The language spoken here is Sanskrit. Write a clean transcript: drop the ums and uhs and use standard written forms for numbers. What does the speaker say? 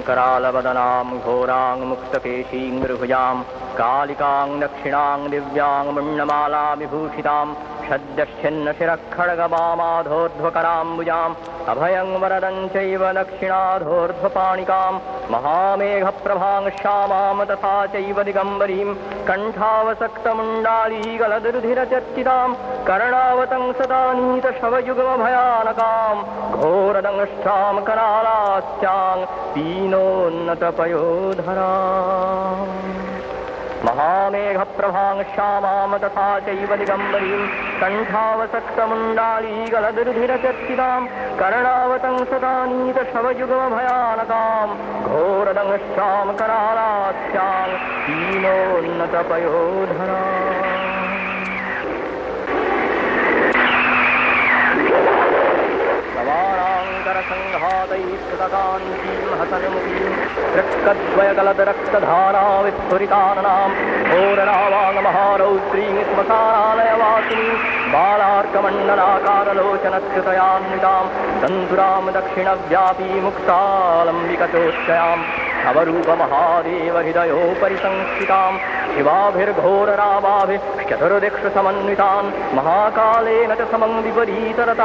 करालवदनां घोरां मुक्तकेशीं मृभुजां कालिकां दक्षिणां दिव्यां मुण्डमाला विभूषितां षड्दश्चिन्नशिरःखड्गवामाधोर्ध्वकराम्बुजाम् अभयं वरदं चैव दक्षिणाधोर्ध्वपाणिकां महामेघप्रभां श्यामां तथा चैव दिगम्बरीं कण्ठावसक्तमुण्डालीगलदुर्धिरचर्चितां कर्णावतंसदानीतशवयुगमभयानकां घोरदंष्ट्रां करालास्यां पीनोन्नतपयोधराम् महामेघप्रभां श्यामां तथा चैव दिगम्बरीं कण्ठावसक्तमुण्डालीगलदुर्धिरचर्चितां कर्णावतंसदानीतशवयुगमभयानकां घोरदंष्ट्रां करालास्यां पीनोन्नतपयोधराम् सवाराङ्करसङ्घातैस्तकान्तीं हसन्मुखीं रक्तद्वयगलदरक्तधारा विस्फुरिताननां घोररावाङ्महारौद्रीं श्मशानालयवासिनीं बालार्कमण्डलाकारलोचनस्कृतयान्वितां तन्तुरां दक्षिणव्यापी मुक्तालम्बिकचोच्चयां नवरूपमहादेवहृदयोपरि संस्थितां शिवाभिर्घोररावाभिश्चतुर्दिक्षु समन्वितान् महाकालेन च समं विपरीतरतातुराम्